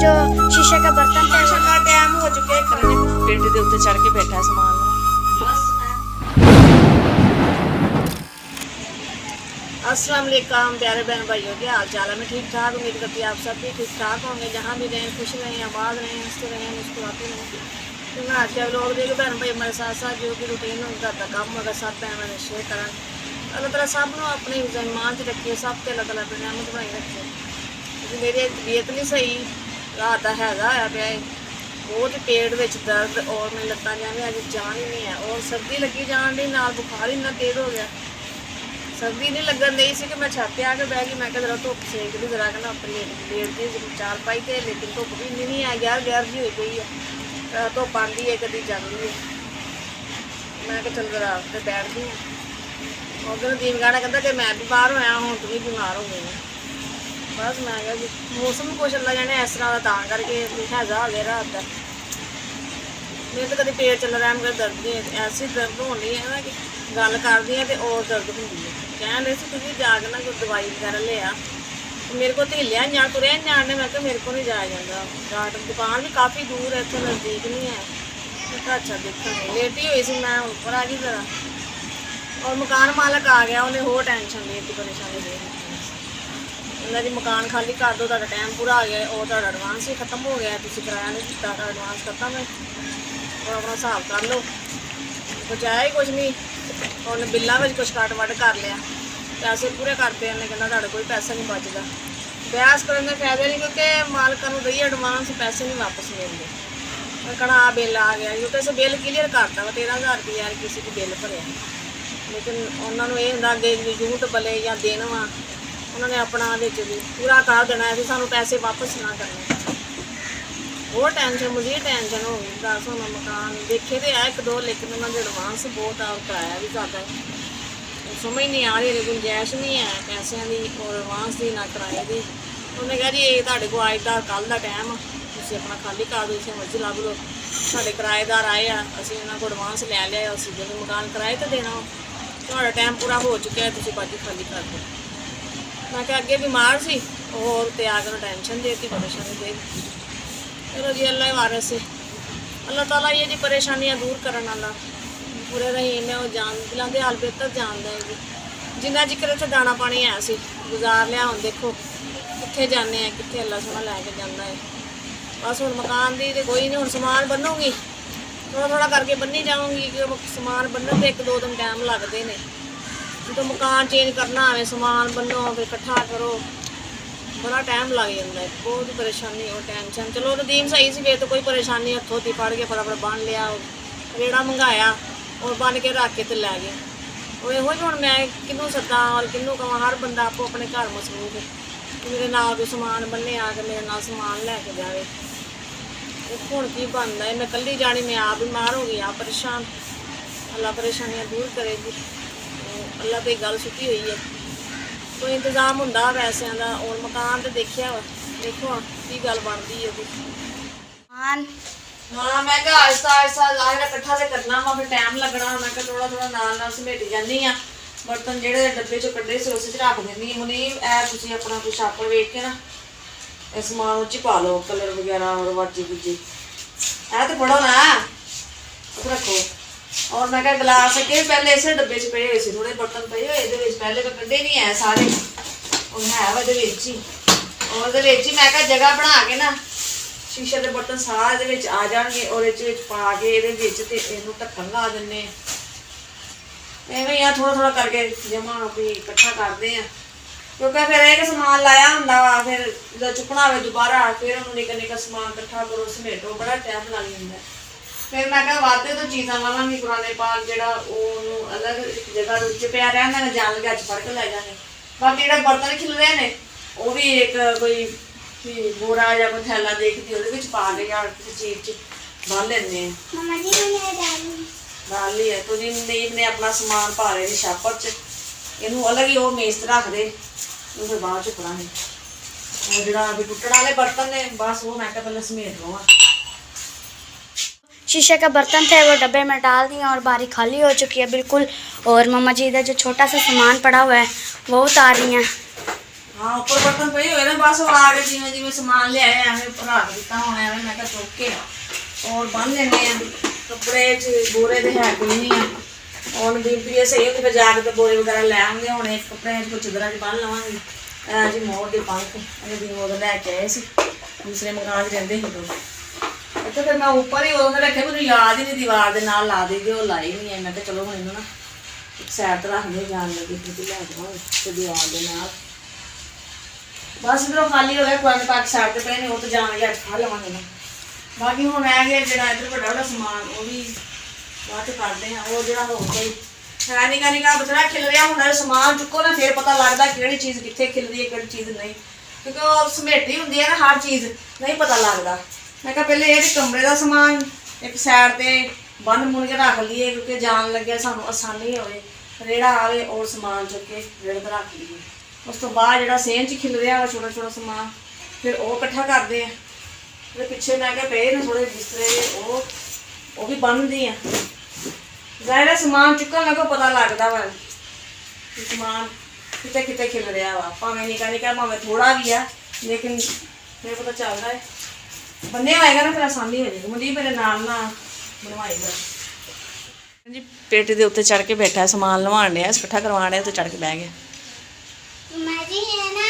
जो शीशे का बर्तन था का टाइम हो चुका है पेटी के उत्ते चढ़ के बैठा सामान अस्सलाम वालेकुम प्यारे बहन भाइयों, क्या हाल चाल है? मैं ठीक ठाक उम्मीद करती हूँ आप सब भी ठीक ठाक होंगे। जहाँ भी रहें खुश रहें, आबाद रहें, हंसते रहें, मुस्कुराते रहें। तो मैं आज के लोग देख बहन भाई हमारे साथ साथ जो कि रूटीन घर का काम होगा सब बहन मैंने शेयर करा। अल्लाह ताला सब नूं अपने ईमान च रखे, सब ते अल्लाह ताला अपनी रहमत बनाई रखे। क्योंकि मेरी तबीयत नहीं सही, रात का हैगा होया पिया है, बहुत पेट में दर्द और मेरी लत्तां जिवें अज जान ही नहीं है। और सर्दी लगी जान दी, नाल बुखार इन्ना तेज हो गया। सर्दी नहीं लगन दी सी कि मैं छत आके बह गई। मैं जरा धुप सेक दी जरा कहना अपनी लेट दी चार पाई थे, लेकिन धुप भी इन्नी नहीं है, ग्यार ग्यार जी हुई पई है। धुप आँदी है कदी जाती है। मैं चल जरा उत्ते बैठ गई हूँ। उधर नदीम गाना कहता कि मैं भी बाहर होया हूँ तू भी बीमार हो गई। बस मैं क्या जी मौसम कुछ अल्लाह जाने इस तरह का करके हैजा हो गया रात का। मेरे तो कभी पेट चल रहा है, मेरे दर्द नहीं ऐसी दर्द होनी है ना कि गल करती है तो और दर्द होंगी है। कह रहे थे तुझे जाके ना कोई दवाई वगैरह लिया, मेरे को तो हिलिया जान तुरे जान ने। मैं मेरे को नहीं जाया जाता, डॉक्टर दुकान भी काफ़ी दूर है, इतने नज़दीक नहीं है। मैं अच्छा देखा लेटी हुई सी, मैं ऊपर आ गई जरा और मकान मालक आ गया, उन्हें होर टेंशन दी परेशानी दे दी। जी मकान खाली कर दो, टाइम पूरा आ गया और एडवांस भी खत्म हो गया, तुम किराया नहीं दिता, एडवांस खत्म है और अपना हिसाब कर लो। बचाया ही कुछ नहीं, उन्हें बिलों में कुछ कट वट कर लिया, पैसे पूरे करते उन्हें, कहना तुहाडे कोई पैसा नहीं बचता। बहस करने का फायदा नहीं, क्योंकि मालकों को दईए एडवांस पैसे नहीं वापस मिलते। मैं कहना आ बिल आ गया, क्योंकि इस बिल क्लीयर करता वा 13,000 रुपया किसी की बिल भरिया, लेकिन उन्होंने ये होंगे अगे यूट बले या दिन वा उन्होंने अपना भी पूरा कर देना है, सानू पैसे वापस ना करने। वो टेंशन मुझे टेंशन हो गई। दस हम मकान देखे तो है एक दो, लेकिन उन्होंने एडवांस बहुत और कराया भी ज़्यादा है। समझ नहीं आ रही, गुंजाइश नहीं है पैसों की और एडवांस की ना किराए की। उन्हें कहा जी ये तुहाडे को अज का कल का टाइम, तुम अपना खाली कर दो, जिसे मर्जी लभ लो। साढ़े किराएदार आए हैं, असीं उन्होंने को एडवांस लै लिया, असीं जो मकान किराए तो देना, तुहाडा टाइम पूरा हो चुका है, तुम बाकी खाली कर दो। मैं क्या अगे बीमार सी और ते आके टेंशन देती, परेशानी दे दी। चलो जी अल्लाह वारिस है, अल्लाह ताला ये जी परेशानियां दूर करने वाला पूरे रहीम है। वो जान दिलों के हाल बेहतर जानता है जी। जिन्ना जिक्र इतने दाना पानी है सी गुजार लिया, हम देखो कितने जाने हैं, कितने अल्लाह सोना लैके जाना है। बस हुण मकान की तो कोई नहीं, हुण समान बनूगी थोड़ा थोड़ा करके बन्नी जाऊँगी, क्योंकि समान बनने तो एक दो दिन टाइम लगते हैं। जो मकान चेंज करना आए, समान बनो फिर इकट्ठा करो, बड़ा टाइम लग जाता है, बहुत परेशानी और टेंशन। चलो नदीम सही से फिर तो कोई परेशानी, हथों ती फड़ के फटाफट बन लिया, रेड़ा मंगाया और बन के रख के तो लै गए। और यो ही हूँ मैं किनू सदा और किनू कह, हर बंदा आपको अपने घर मसरूफ है। मेरे नाल कोई समान बन्ने आके मेरे नाल समान लैके जाए, हूँ की बनता है। मैं कल्ली जानी, मैं आप बीमार हो गई, आप परेशान। अल्लाह परेशानियां दूर करेगी, अल्लाह तो गल सुटी हुई है। कोई इंतजाम होंदा पैसों का और मकान तो देखिया वा, देखो की गल बनती है। हाँ मैं क्या आहिस्ता आहिस्ता इकट्ठा तो करना वा, फिर टाइम लगना। मैं थोड़ा थोड़ा नाल नाल समेटी जानी हाँ। बर्तन जोड़े डब्बे चो कड्ढे से उस रख देनी मुनीब। तुम अपना कुछ छापड़ वेख के ना समान उच्च पा लो, कलर वगैरह और वाची बुची है तो पढ़ो ना रखो। और मैं क्या गिलास अगे पहले इस डब्बे च पे हुए थे, थोड़े बर्तन पे हुए ये पहले तो कड्ढे नहीं है सारे, और है वो ही। और ये मैं क्या जगह बना के ना शीशे के बर्तन सारे ये आ जाएंगे और ये पा के ये ढक्कन ला दें। एवं यार थोड़ा थोड़ा करके जमा भी इकट्ठा करते हैं, क्योंकि फिर एक समान लाया होंगे वा, फिर जो चुकना हो दोबारा फिर उन्होंने निक्का निक्का समान इकट्ठा करो समेटो, बड़ा टाइम लग जाता है। फिर मैं क्या वादे तो चीज़ा लवांगी पुराने पाल जोड़ा अलग जगह रुच पिया रहना, जान लगे अच फड़ के लै जाने। बाकी जो बर्तन खिल रहे हैं वो भी एक कोई बोरा या कोई थैला देखती वो पा के या किसी चीज़ बन लें डाल ली है। तो जी नदीम ने अपना समान पा रहे थे छापर च, इनू अलग ही वो मेज रख दे, फिर बाद चुकना है। और जो अभी टुटण वाले बर्तन ने बस वो मैं पहले समेट लवां। शीशे का बर्तन थे वो डब्बे में डाल दिए और बारी खाली हो चुकी है बिल्कुल। और मम्मा जी इधर जो छोटा सा सामान पड़ा हुआ है वो उतार रही हैं। ਹਾਂ ਉੱਪਰ ਬਰਤਨ ਪਏ ਹੋਏ ਨੇ, ਬਸ ਉਹ ਆ ਕੇ ਜਿਵੇਂ ਜਿਵੇਂ ਸਮਾਨ ਲਿਆਏ ਐਵੇਂ ਰੱਖ ਦਿੱਤਾ ਹੁਣ ਐਵੇਂ ਮੈਂ ਕਿਹਾ ਚੁੱਕ ਕੇ ਔਰ ਬੰਨ ਲੈਂਦੇ ਆ ਕੱਪੜੇ 'ਚ। ਬੋਰੇ ਦੇ ਹੈ ਕੋਈ ਨਹੀਂ ਆ ਹੁਣ ਬੀਬੀ ਸਹੀ ਹੁੰਦੀ ਫਿਰ ਜਾ ਕੇ ਤੇ ਬੋਰੇ ਵਗੈਰਾ ਲੈ ਆਉਂਦੇ। ਹੁਣ ਇੱਕ ਕੱਪੜਿਆਂ 'ਚ ਕੁਝ ਚਦਰਾਂ 'ਚ ਬੰਨ ਲਵਾਂਗੀ। ਜੀ ਮੋਰ ਦੇ ਪੰਖ ਇਹਨੇ ਦੀ ਉਹ ਲੈ ਕੇ ਆਏ ਸੀ, ਦੂਸਰੇ ਮਕਾਨ 'ਚ ਰਹਿੰਦੇ ਸੀ ਉਦੋਂ। ਇੱਥੇ ਫਿਰ ਮੈਂ ਉੱਪਰ ਹੀ ਉਦੋਂ ਰੱਖਿਆ, ਮੈਨੂੰ ਯਾਦ ਹੀ ਨਹੀਂ ਦੀਵਾਰ ਦੇ ਨਾਲ ਲਾ ਦੇ ਉਹ ਲਾਈ ਨਹੀਂ ਹੈ। ਮੈਂ ਕਿਹਾ ਚਲੋ ਹੁਣ ਇਹਨੂੰ ਨਾ ਇੱਕ ਸਾਈਡ ਤੇ ਰੱਖਦੇ ਜਾਣ ਲੱਗੀ ਫਿਰ ਲੈ ਜਾਵਾਂਗੇ ਤੇ ਦੀਵਾਰ ਦੇ ਨਾਲ। ਬਸ ਇਧਰੋਂ ਖਾਲੀ ਹੋ ਗਿਆ, ਕੋਈ ਪਾਕ ਸਾਈਡ ਤੇ ਪਏ ਨੇ ਉਹ ਤਾਂ ਜਾਣਗੇ ਅੱਜ ਖਾ ਲਵਾਂਗੇ ਨਾ। ਬਾਕੀ ਹੁਣ ਆ ਗਿਆ ਜਿਹੜਾ ਇੱਧਰ ਵੱਡਾ ਵੱਡਾ ਸਮਾਨ ਉਹ ਵੀ ਬਾਅਦ ਕਰਦੇ ਆ। ਉਹ ਜਿਹੜਾ ਹੋ ਕੋਈ ਹੈ ਨਿੱਕਾ ਨਿੱਕਾ ਬਥੇਰਾ ਖਿਲ ਰਿਹਾ ਹੁੰਦਾ, ਸਮਾਨ ਚੁੱਕੋ ਨਾ ਫਿਰ ਪਤਾ ਲੱਗਦਾ ਕਿਹੜੀ ਚੀਜ਼ ਕਿੱਥੇ ਖਿਲਦੀ ਹੈ ਕਿਹੜੀ ਚੀਜ਼ ਨਹੀਂ, ਕਿਉਂਕਿ ਉਹ ਸਮੇਟੀ ਹੁੰਦੀ ਹੈ ਨਾ ਹਰ ਚੀਜ਼, ਨਹੀਂ ਪਤਾ ਲੱਗਦਾ। ਮੈਂ ਕਿਹਾ ਪਹਿਲੇ ਇਹਦੇ ਕਮਰੇ ਦਾ ਸਮਾਨ ਇੱਕ ਸਾਈਡ ਤੇ ਬੰਨ ਮੁੰਨ ਕੇ ਰੱਖ ਲਈਏ, ਕਿਉਂਕਿ ਜਾਣ ਲੱਗਿਆ ਸਾਨੂੰ ਆਸਾਨੀ ਹੋਵੇ, ਰੇੜਾ ਆਵੇ ਔਰ ਸਮਾਨ ਚੁੱਕ ਕੇ ਰੇੜੇ ਤੇ ਰੱਖ ਲਈਏ। ਉਸ ਤੋਂ ਬਾਅਦ ਜਿਹੜਾ ਸੇਨ 'ਚ ਖਿਲ ਰਿਹਾ ਵਾ ਛੋਟਾ ਛੋਟਾ ਸਮਾਨ ਫਿਰ ਉਹ ਇਕੱਠਾ ਕਰਦੇ ਆ। ਉਹਦੇ ਪਿੱਛੇ ਮੈਂ ਕਿਹਾ ਪਏ ਨੇ ਥੋੜੇ ਬਿਸਤਰੇ ਉਹ ਵੀ ਬੰਨ੍ਹਦੀ ਆ। ਜ਼ਾਹਿਰ ਹੈ ਸਮਾਨ ਚੁੱਕਣ ਲੱਗੋ ਪਤਾ ਲੱਗਦਾ ਵਾ ਕਿ ਸਮਾਨ ਕਿਤੇ ਕਿਤੇ ਖਿਲ ਰਿਹਾ ਵਾ, ਭਾਵੇਂ ਨਿੱਕਾ ਨਿੱਕਾ ਭਾਵੇਂ ਥੋੜਾ ਵੀ ਆ, ਲੇਕਿਨ ਫਿਰ ਪਤਾ ਚੱਲਦਾ ਹੈ। ਬੰਨਿਆ ਹੋਏਗਾ ਨਾ ਫਿਰ ਆਸਾਨੀ ਹੋ ਜਾਏਗੀ। ਮੁੰਡੀ ਮੇਰੇ ਨਾਲ ਨਾ ਬਣਵਾਏਗਾ ਜੀ। ਪੇਟੀ ਦੇ ਉੱਤੇ ਚੜ ਕੇ ਬੈਠਾ ਸਮਾਨ ਲਵਾਉਣ ਡਿਆ, ਇਕੱਠਾ ਕਰਵਾਉਣ ਡਿਆ, ਤੇ ਚੜ ਕੇ ਬਹਿ ਗਿਆ। जी है ना,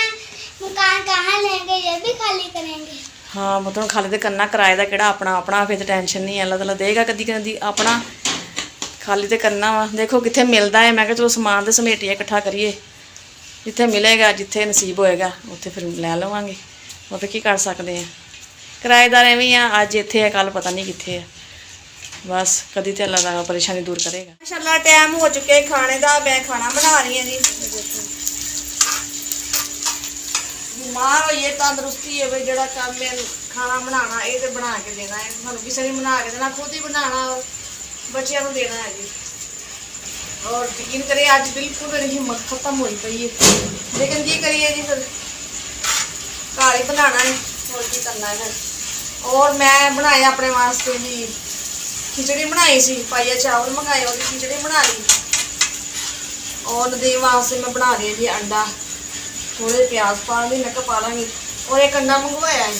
मकान कहाँ लेंगे ये भी खाली करेंगे। ਹਾਂ ਮਤਲਬ ਖਾਲੀ ਤੇ ਕਰਨਾ, ਕਿਰਾਏ ਦਾ ਕਿਹੜਾ ਆਪਣਾ ਫਿਰ ਤਾਂ ਟੈਨਸ਼ਨ ਨਹੀਂ, ਅੱਲਾ ਤਾਲਾ ਦੇਗਾ ਕਦੀ ਕਦੀ ਆਪਣਾ। ਖਾਲੀ ਤੇ ਕਰਨਾ ਵਾ, ਦੇਖੋ ਕਿੱਥੇ ਮਿਲਦਾ ਹੈ। ਮੈਂ ਕਿਹਾ ਚਲੋ ਸਮਾਨ ਤੇ ਸਮੇਟੀਏ ਇਕੱਠਾ ਕਰੀਏ, ਜਿੱਥੇ ਮਿਲੇਗਾ ਜਿੱਥੇ ਨਸੀਬ ਹੋਏਗਾ ਉੱਥੇ ਫਿਰ ਲੈ ਲਵਾਂਗੇ। ਉਹ ਫਿਰ ਕੀ ਕਰ ਸਕਦੇ ਆ, ਕਿਰਾਏਦਾਰ ਐਵੇਂ ਆ, ਅੱਜ ਇੱਥੇ ਆ ਕੱਲ ਪਤਾ ਨਹੀਂ ਕਿੱਥੇ ਆ। ਬਸ ਕਦੀ ਤੇ ਅੱਲਾ ਤਾਲਾ ਪਰੇਸ਼ਾਨੀ ਦੂਰ ਕਰੇਗਾ। ਮਾਸ਼ਾਅੱਲਾ ਟਾਈਮ ਹੋ ਚੁੱਕਿਆ ਖਾਣੇ ਦਾ, ਮੈਂ ਖਾਣਾ ਬਣਾ ਰਹੀ ਹਾਂ ਜੀ। ਬਿਮਾਰ ਹੋਈਏ ਤੰਦਰੁਸਤੀ ਹੋਵੇ, ਜਿਹੜਾ ਕੰਮ ਹੈ ਖਾਣਾ ਬਣਾਉਣਾ ਇਹ ਤੇ ਬਣਾ ਕੇ ਦੇਣਾ ਹੈ, ਸਾਨੂੰ ਕਿਸੇ ਨੇ ਬਣਾ ਕੇ ਦੇਣਾ, ਖੁਦ ਹੀ ਬਣਾਉਣਾ, ਬੱਚਿਆਂ ਨੂੰ ਦੇਣਾ ਹੈ ਜੀ। ਔਰ ਯਕੀਨ ਕਰਿਏ ਅੱਜ ਬਿਲਕੁਲ ਮੇਰੀ ਹਿੰਮਤ ਖਤਮ ਹੋਈ ਪਈ ਹੈ, ਲੇਕਿਨ ਕੀ ਕਰੀਏ ਜੀ ਫਿਰ ਘਰ ਹੀ ਬਣਾਉਣਾ ਹੈ, ਹੋਰ ਕੀ ਕਰਨਾ ਹੈ। ਔਰ ਮੈਂ ਬਣਾਇਆ ਆਪਣੇ ਵਾਸਤੇ ਜੀ ਖਿਚੜੀ ਬਣਾਈ ਸੀ, ਪਾਈਆ ਚਾਵਲ ਮੰਗਾਏ, ਉਹਦੀ ਖਿਚੜੀ ਬਣਾ ਲਈ। ਔਰ ਨਦੀਮ ਵਾਸਤੇ ਮੈਂ ਬਣਾ ਰਹੀ ਜੀ ਅੰਡਾ, ਥੋੜੇ ਪਿਆਜ਼ ਪਾ ਲਈ, ਮੈਂ ਕਿਹਾ ਪਾ ਲਾਂਗੀ। ਔਰ ਇੱਕ ਅੰਡਾ ਮੰਗਵਾਇਆ ਹੈ,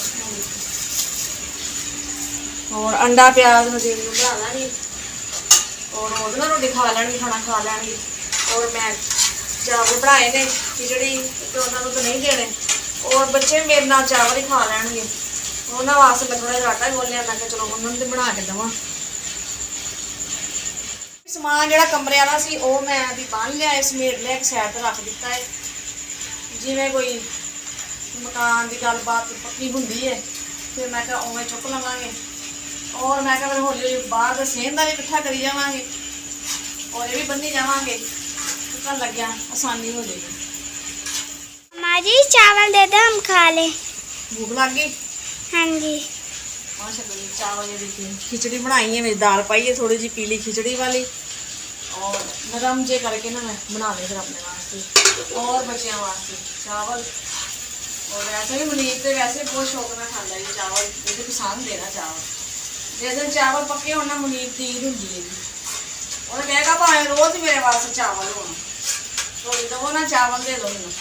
ਔਰ ਅੰਡਾ ਪਿਆਜ਼ ਨਦੀਮ ਨੂੰ ਬਣਾ ਲਾਂਗੀ, ਔਰ ਉਹਦੇ ਨਾਲ ਰੋਟੀ ਖਾ ਲੈਣਗੇ, ਖਾਣਾ ਖਾ ਲੈਣਗੇ। ਔਰ ਮੈਂ ਚਾਵਲ ਬਣਾਏ ਨੇ ਖਿਚੜੀ ਤੇ ਉਹਨਾਂ ਨੂੰ ਤਾਂ ਨਹੀਂ ਦੇਣੇ, ਔਰ ਬੱਚੇ ਮੇਰੇ ਨਾਲ ਚਾਵਲ ਹੀ ਖਾ ਲੈਣਗੇ। ਉਹਨਾਂ ਵਾਸਤੇ ਮੈਂ ਥੋੜਾ ਜਿਹਾ ਆਟਾ ਗੋਲਿਆ, ਮੈਂ ਕਿਹਾ ਚਲੋ ਉਹਨਾਂ ਨੂੰ ਤੇ ਬਣਾ ਕੇ ਦੇਵਾਂ। ਸਮਾਨ ਜਿਹੜਾ ਕਮਰੇ ਵਾਲਾ ਸੀ ਉਹ ਮੈਂ ਵੀ ਬੰਨ ਲਿਆ, ਸਮੇਟ ਲਿਆ, ਇੱਕ ਸਾਈਡ ਤੇ ਰੱਖ ਦਿੱਤਾ ਹੈ। ਜਿਵੇਂ ਕੋਈ ਮਕਾਨ ਦੀ ਗੱਲਬਾਤ ਪੱਕੀ ਹੁੰਦੀ ਹੈ ਫਿਰ ਮੈਂ ਕਿਹਾ ਉਵੇਂ ਚੁੱਕ ਲਵਾਂਗੇ। ਔਰ ਮੈਂ ਕਿਹਾ ਫਿਰ ਹੌਲੀ ਹੌਲੀ ਬਾਹਰ ਦਾ ਸੇਨ ਦਾ ਵੀ ਇਕੱਠਾ ਕਰੀ ਜਾਵਾਂਗੇ, ਔਰ ਇਹ ਵੀ ਬੰਨੀ ਜਾਵਾਂਗੇ, ਚੁੱਕਣ ਲੱਗਿਆ ਆਸਾਨੀ ਹੋ ਜਾਏਗੀ। अम्मा जी चावल दे दो, हम खा लें। भूख लग गई? हाँ जी। माशाल्लाह चावल ये देखिए, खिचड़ी बनाई है, मेरी दाल पाई है थोड़ी जी पीली खिचड़ी वाली, और नरम जे करके ना मैं बना ले फिर अपने वास्ते और बच्चों वास्ते चावल। और वैसे भी मुनीर तो वैसे बहुत शौक ना खाता है चावल, मुझे पसंद है ना चावल। जिस दिन चावल पक्के होना मुनीर की ईद होंगी है जी, और कहेगा भावें रोज़ मेरे वास्ते चावल होना, तो दो ना चावल दे दो मैनू।